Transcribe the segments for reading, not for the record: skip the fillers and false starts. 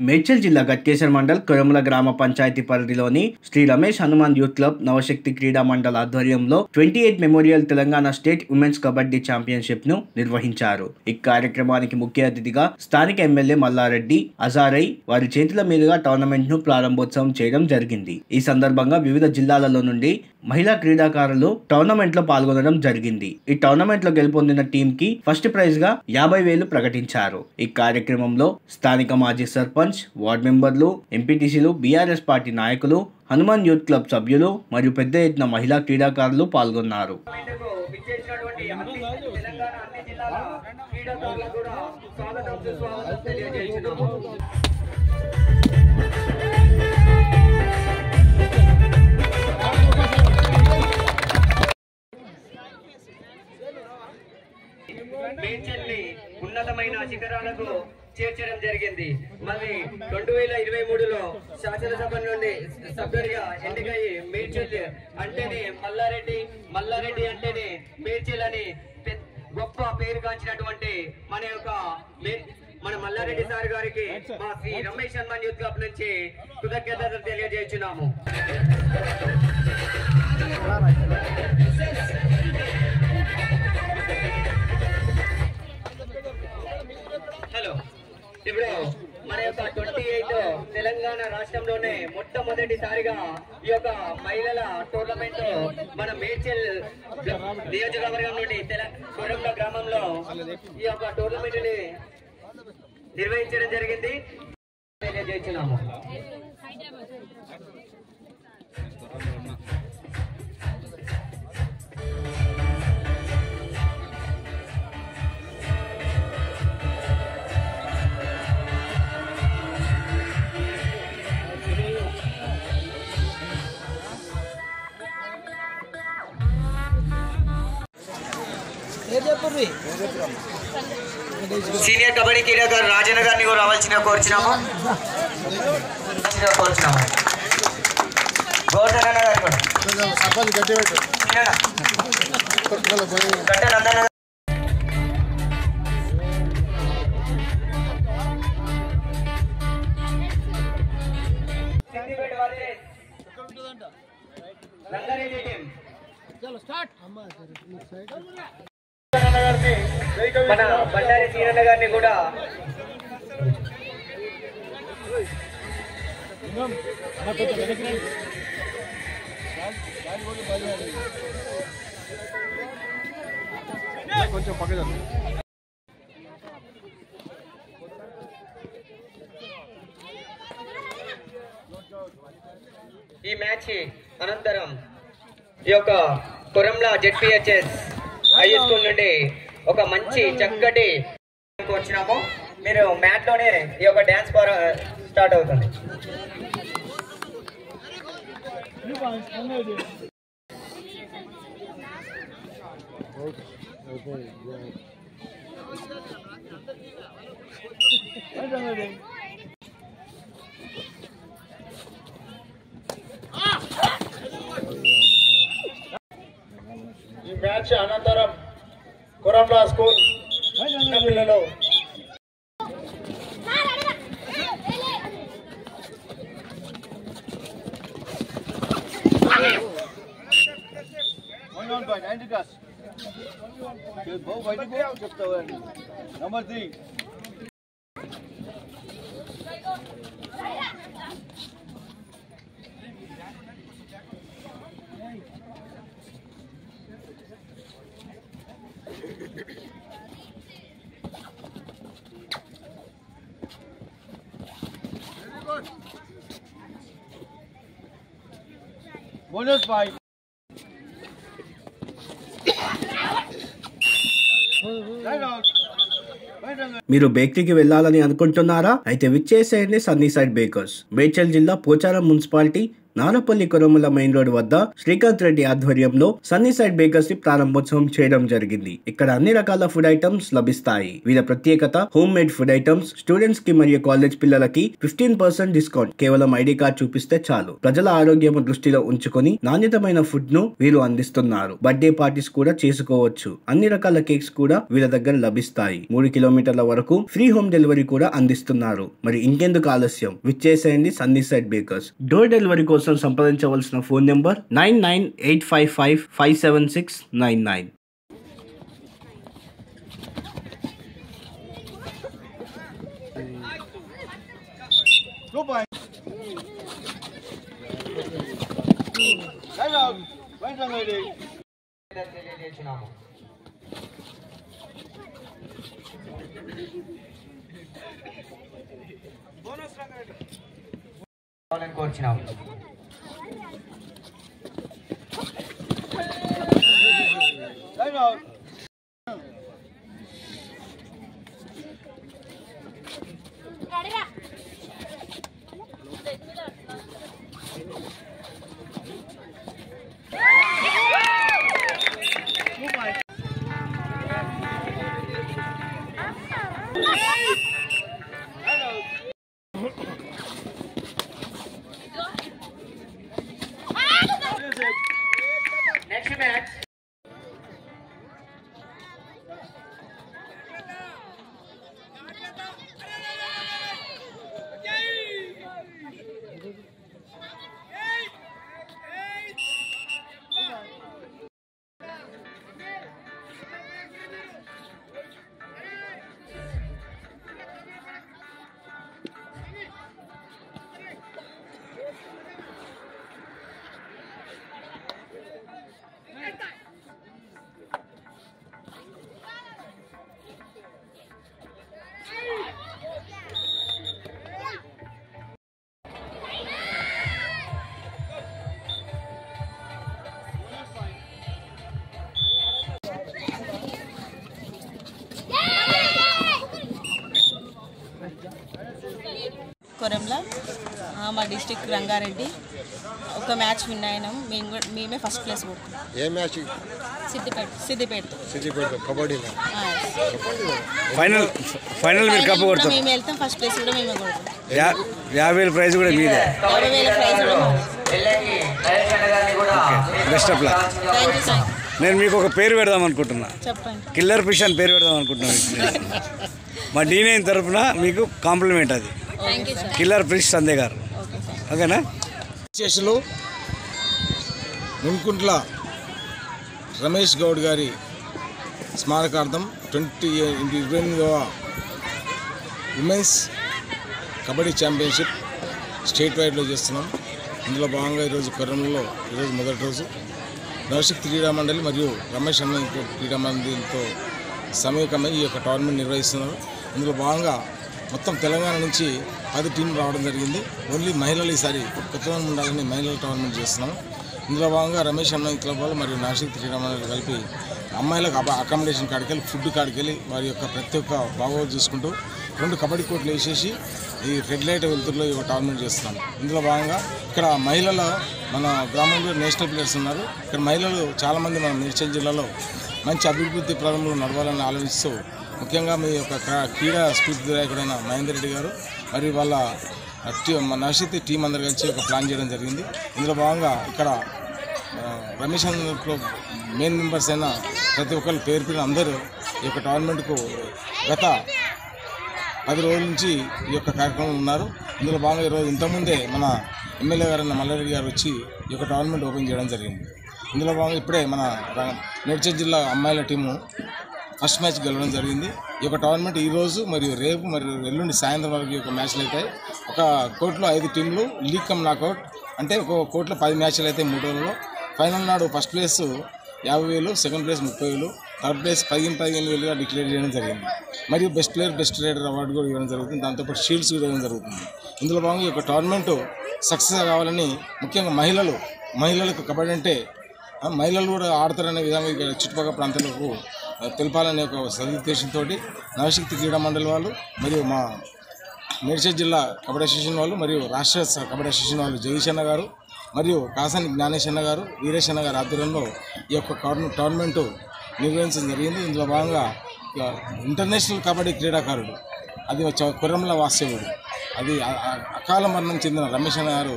మేడ్చల్ జిల్లా గట్కేసర్ మండల్ కొరముల గ్రామ పంచాయతీ పరిధిలోని శ్రీ రమేష్ హనుమాన్ యూత్ క్లబ్ నవశక్తి క్రీడా మండల్ ఆధ్వర్యంలో 28 memorial Telangana state women's kabaddi championship ను నిర్వహించారు. ఈ కార్యక్రమానికి ముఖ్య అతిథిగా స్థానిక ఎమ్మెల్యే మల్లారెడ్డి అజారై వారి చేతుల మీదుగా టోర్నమెంట్ ను ప్రారంభోత్సవం చేయడం జరిగింది. ఈ సందర్భంగా వివిధ జిల్లాలలో నుండి మహిళా క్రీడాకారులు టోర్నమెంట్ లో పాల్గొనడం జరిగింది. ఈ టోర్నమెంట్ లో గెలుపొందిన టీం కి ఫస్ట్ ప్రైజ్ గా 50,000 ప్రకటించారు. ఈ కార్యక్రమంలో స్థానిక మాజీ సర్పంచ్, వార్డు మెంబర్లు, ఎంపీటీసీలు, బీఆర్ఎస్ పార్టీ నాయకులు, హనుమాన్ యూత్ క్లబ్ సభ్యులు మరియు పెద్ద ఎత్తున మహిళా క్రీడాకారులు పాల్గొన్నారు. మేడ్చల్ని ఉన్నతమైన శిఖరాలకు చేర్చడం జరిగింది. మరి 2023లో శాసనసభ నుండి సభ్యుడిగా ఎన్నికయ్యి మేడ్చల్ అంటేనే మల్లారెడ్డి అంటేనే మేడ్చల్ అని గొప్ప పేరుగాంచినటువంటి మన మల్లారెడ్డి సార్ గారికి మా శ్రీ రమేష్ హనుమాన్ యూత్ క్లబ్ నుంచి కృతజ్ఞతలు తెలియజేస్తున్నాము. హలో, ఇప్పుడు మన యొక్క 28 తెలంగాణ రాష్ట్రంలోనే మొట్టమొదటిసారిగా ఈ యొక్క మహిళల టోర్నమెంట్ మన మేడ్చల్ నియోజకవర్గం నుండి కొరముల గ్రామంలో ఈ యొక్క టోర్నమెంట్ ని నిర్వహించడం జరిగింది. తెలియజేస్తున్నాము. సీనియర్ కబడ్డీ క్రీడాకారు రాజన్న గారిని కూడా రావాల్సిన కోరుచున్నాము. గోవర్ధన్ గారు కూడా మన బండారి సీనన్న గారిని కూడా కొంచెం పక్కన ఈ మ్యాచ్ అనంతరం ఈ యొక్క కొరంల జెడ్పీహెచ్ఎస్ హై స్కూల్ నుండి ఒక మంచి చక్కటి వచ్చినాము. మీరు మ్యాట్ లోనే ఈ యొక్క డాన్స్ స్టార్ట్ అవుతుంది. ఈ మ్యాచ్ అనంతరం కొరంల స్కూల్ పిల్లలు చెప్తావు నంబర్ 3 bonus 5. మీరు బేకరీకి వెళ్ళాలని అనుకుంటున్నారా? అయితే విచ్చేసేయండి సన్నీ సైడ్ బేకర్స్. మేడ్చల్ జిల్లా Pocharam municipality Narapally Koramula main road వద్ద శ్రీకాంత్ రెడ్డి ఆధ్వర్యంలో సన్నీసైడ్ బేకర్స్ ప్రారంభోత్సవం చేయడం జరిగింది. ఇక్కడ అన్ని రకాల ఫుడ్ ఐటమ్స్ లభిస్తాయి. వీళ్ళ ప్రత్యేకత home made food items, students కి మరియు కాలేజ్ పిల్లలకి 15% డిస్కౌంట్. కేవలం ఐడి కార్డ్ చూపిస్తే చాలు. ప్రజల ఆరోగ్యం దృష్టిలో ఉంచుకొని నాణ్యతమైన ఫుడ్ ను వీరు అందిస్తున్నారు. బర్త్డే పార్టీస్ కూడా చేసుకోవచ్చు. అన్ని రకాల కేక్స్ కూడా వీళ్ళ దగ్గర లభిస్తాయి. 3 కిలోమీటర్ల వరకు ఫ్రీ హోమ్ డెలివరీ కూడా అందిస్తున్నారు. మరి ఇంకెందుకు ఆలస్యం, విచ్చేసేయండి సన్నీసైడ్ బేకర్స్. డోర్ డెలివరీ కోసం సంప్రదించవలసిన ఫోన్ నెంబర్ 9985557699. కోరుచున్నాము. Next match. కొరంలా మా డిస్ట్రిక్ట్ రంగారెడ్డి ఒక మ్యాచ్ విన్ అయినాం. మేమే ఫస్ట్ ప్లేస్ కొడుతున్నాం. ఏ మ్యాచ్? సిద్దిపేట కబడ్డీ ఫైనల్ మీరు కప్పు కొడతారు. మేము వెళ్తాం. ఫస్ట్ ప్లేస్ కూడా మేమే కొడతాం. 50,000 ప్రైజ్ కూడా మీదే. 50,000 ప్రైజ్ కూడా best of luck. Thank you sir. నేను మీకు ఒక పేరు పెడదాం అనుకుంటున్నా. చెప్పండి. కిల్లర్ ఫిష్ అని పేరు పెడదాం అనుకుంటున్నాను. మా డీనైన్ తరఫున మీకు కాంప్లిమెంట్ అది. Thank you sir. Killer fish సందే గారు. ఓకేనా? చేసలు మున్కుంట్ల రమేష్ గౌడ్ గారి స్మారకార్థం 20వ ఉమెన్స్ కబడ్డీ ఛాంపియన్షిప్ స్టేట్ వైడ్లో చేస్తున్నాం. ఇందులో భాగంగా ఈరోజు కొరంలో ఈరోజు మొదటి రోజు నవశక్తి క్రీడా మండలి మరియు రమేష్ అన్న క్రీడా మండలితో సమీకమై ఈ యొక్క టోర్నమెంట్ నిర్వహిస్తున్నారు. ఇందులో భాగంగా మొత్తం తెలంగాణ నుంచి 10 టీంలు రావడం జరిగింది. ఓన్లీ మహిళలు ఈసారి కొత్తగా ఉండాలని మహిళల టోర్నమెంట్ చేస్తున్నాం. ఇందులో భాగంగా రమేష్ అన్న క్లబ్ వాళ్ళు మరియు నవశక్తి క్రీడా మండలి కలిపి అమ్మాయిలకు అకామిడేషన్ కాడికెళ్ళి ఫుడ్ కాడికెళ్ళి వారి యొక్క ప్రతి ఒక్క బాగోగులు చూసుకుంటూ 2 కబడ్డీ కోర్టులు వేసేసి ఈ రెడ్ లైట్ వెలుతురులో ఈ టోర్నమెంట్ చేస్తున్నాం. ఇందులో భాగంగా ఇక్కడ మహిళల మన గ్రామంలో నేషనల్ ప్లేయర్స్ ఉన్నారు. ఇక్కడ మహిళలు చాలామంది మన మేడ్చల్ జిల్లాలో మంచి అభివృద్ధి ప్రదంలో నడవాలని ఆలోచిస్తూ ముఖ్యంగా మీ యొక్క క్రీడా స్ఫూర్తిదాయకుడైన మహేందర్ రెడ్డి గారు మరియు వాళ్ళ నవశక్తి టీం అందరు కలిసి ఒక ప్లాన్ చేయడం జరిగింది. ఇందులో భాగంగా ఇక్కడ రమేష్ అందరిలో మెయిన్ మెంబర్స్ అయిన ప్రతి ఒక్కరు పేరు అందరూ ఈ యొక్క టోర్నమెంట్కు గత 10 రోజుల నుంచి ఈ యొక్క కార్యక్రమం ఉన్నారు. ఇందులో భాగంగా ఈరోజు ఇంతకుముందే మన ఎమ్మెల్యే గారైన మల్లారెడ్డి గారు వచ్చి ఈ యొక్క టోర్నమెంట్ ఓపెన్ చేయడం జరిగింది. ఇందులో భాగంగా ఇప్పుడే మన మేడ్చల్ జిల్లా అమ్మాయిల టీము ఫస్ట్ మ్యాచ్ గెలవడం జరిగింది. ఈ యొక్క టోర్నమెంట్ ఈరోజు మరియు రేపు మరియు ఎల్లుండి సాయంత్రం వరకు ఈ యొక్క మ్యాచ్లు అవుతాయి. ఒక కోర్టులో 5 టీంలు లీగ్ కమ్ నాకౌట్ అంటే ఒక కోర్టులో 10 మ్యాచ్లు అయితే 3 రోజుల్లో. ఫైనల్ నాడు first place 50,000, second place 30,000, third place 15,000గా డిక్లేర్ చేయడం జరిగింది. మరియు best player best raider award కూడా ఇవ్వడం జరుగుతుంది. దాంతోపాటు షీల్డ్స్ కూడా ఇవ్వడం జరుగుతుంది. ఇందులో భాగంగా ఈ యొక్క టోర్నమెంట్ సక్సెస్ కావాలని ముఖ్యంగా మహిళలకు కబడ్డీ అంటే మహిళలు కూడా ఆడతారనే విధంగా ఇక్కడ చుట్టుపక్కల ప్రాంతాలకు తెలపాలనే ఒక సదుద్దేశంతో నవశక్తి క్రీడా మండలి వాళ్ళు మరియు మా మేడ్చల్ జిల్లా కబడ్డీ అసోసియేషన్ వాళ్ళు మరియు రాష్ట్ర కబడ్డీ అసోసియేషన్ వాళ్ళు జగదీష్ అన్న గారు మరియు కాసాని జ్ఞానేశన్న గారు, వీరేశన్న గారు ఆధ్వర్యంలో ఈ యొక్క టోర్నమెంట్ నిర్వహించడం జరిగింది. ఇందులో భాగంగా ఇంటర్నేషనల్ కబడ్డీ క్రీడాకారుడు, అది కొర్రంల వాస్తవుడు, అది అకాల మరణం చెందిన రమేష్ అన్న గారు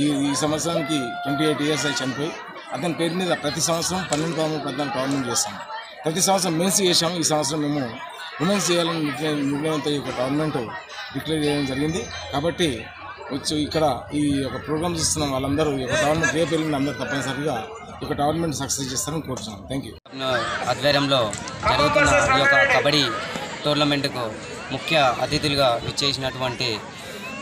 ఈ సంవత్సరానికి 28 years అయి చనిపోయి, అతని పేరు మీద ప్రతి సంవత్సరం 12, 13, 14 టోర్నమెంట్ చేస్తాము. ప్రతి సంవత్సరం మెన్స్ చేసాము. ఈ సంవత్సరం మేము ఉమెన్స్ చేయాలని నిర్ణయంతో ఈ యొక్క టోర్నమెంట్ డిక్లేర్ చేయడం జరిగింది. కాబట్టి వచ్చి ఇక్కడ ఈ యొక్క ప్రోగ్రామ్ చూస్తున్న వాళ్ళందరూ ఈ యొక్క టోర్నమెంట్ రేపు వెళ్ళిన అందరూ తప్పనిసరిగా ఈ యొక్క టోర్నమెంట్ సక్సెస్ చేస్తారని కోరుతున్నాను. Thank you. ఆధ్వర్యంలో జరుగుతున్న ఈ యొక్క కబడ్డీ టోర్నమెంట్కు ముఖ్య అతిథులుగా విచ్చేసినటువంటి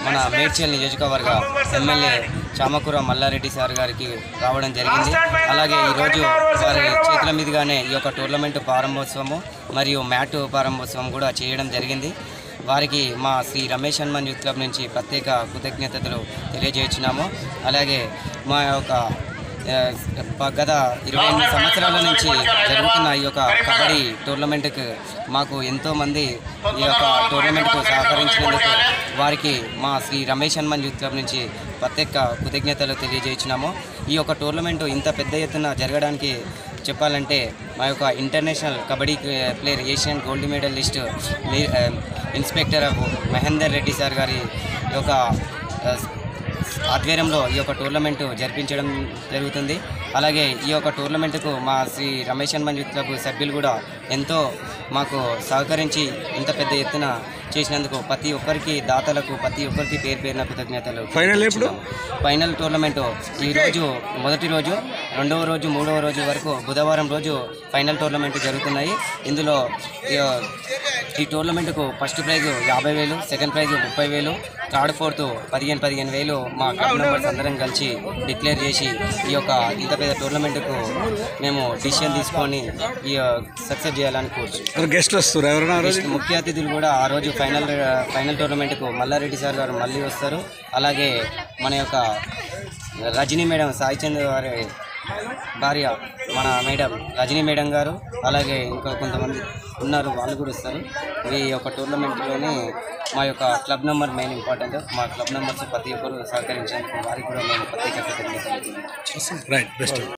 మన మేడ్చల్ నియోజకవర్గ ఎమ్మెల్యే చామకూర మల్లారెడ్డి సార్ గారికి రావడం జరిగింది. అలాగే ఈరోజు వారి చేతుల మీదుగానే ఈ యొక్క టోర్నమెంట్ ప్రారంభోత్సవము మరియు మ్యాట్ ప్రారంభోత్సవం కూడా చేయడం జరిగింది. వారికి మా శ్రీ రమేష్ హనుమాన్ యూత్ క్లబ్ నుంచి ప్రత్యేక కృతజ్ఞతలు తెలియజేస్తున్నాము. అలాగే మా యొక్క గత 28 సంవత్సరాల నుంచి జరుగుతున్న ఈ యొక్క కబడ్డీ టోర్నమెంట్కి మాకు ఎంతోమంది ఈ యొక్క టోర్నమెంట్కు సహకరించినందుకు వారికి మా శ్రీ రమేష్ హనుమాన్ యూత్ క్లబ్ నుంచి ప్రత్యేక కృతజ్ఞతలు తెలియజేస్తున్నాము. ఈ యొక్క టోర్నమెంటు ఇంత పెద్ద ఎత్తున జరగడానికి చెప్పాలంటే మా యొక్క international kabaddi player, Asian gold medalist inspector Mahender Reddy sir గారి యొక్క ఆధ్వర్యంలో ఈ యొక్క టోర్నమెంటు జరిపించడం జరుగుతుంది. అలాగే ఈ యొక్క టోర్నమెంటుకు మా శ్రీ రమేష్ హనుమాన్ యూత్ క్లబ్ సభ్యులు కూడా ఎంతో మాకు సహకరించి ఇంత పెద్ద ఎత్తున చేసినందుకు ప్రతి ఒక్కరికి, దాతలకు ప్రతి ఒక్కరికి పేరు పేరున కృతజ్ఞతలు. ఫైనల్ టోర్నమెంటు ఈరోజు మొదటి రోజు, రెండవ రోజు, మూడవ రోజు వరకు బుధవారం రోజు ఫైనల్ టోర్నమెంట్ జరుగుతున్నాయి. ఇందులో ఈ టోర్నమెంట్కు first prize 50,000, second prize 30,000, third, fourth 15,000 మా క్లబ్ మెంబర్స్ అందరం కలిసి డిక్లేర్ చేసి ఈ యొక్క ఇంత పెద్ద టోర్నమెంట్కు మేము డిసిషన్ తీసుకొని ఈ సక్సెస్ చేయాలని కోరుచు. గెస్ట్ వస్తారు ఎవరైనా? ముఖ్య అతిథులు కూడా ఆ రోజు ఫైనల్ టోర్నమెంట్కు మల్లారెడ్డి సార్ గారు మళ్ళీ వస్తారు. అలాగే మన యొక్క రజనీ మేడం, సాయిచంద్ వారి భార్య మన మేడం రజనీ మేడం గారు, అలాగే ఇంకా కొంతమంది ఉన్నారు, వాళ్ళు కూడా వస్తారు. ఈ యొక్క టోర్నమెంట్లోనే మా యొక్క క్లబ్ నెంబర్ మెయిన్ ఇంపార్టెంట్. మా క్లబ్ నెంబర్స్ ప్రతి ఒక్కరు సహకరించేందుకు వారికి కూడా మేము ప్రత్యేక కృతజ్ఞతలు.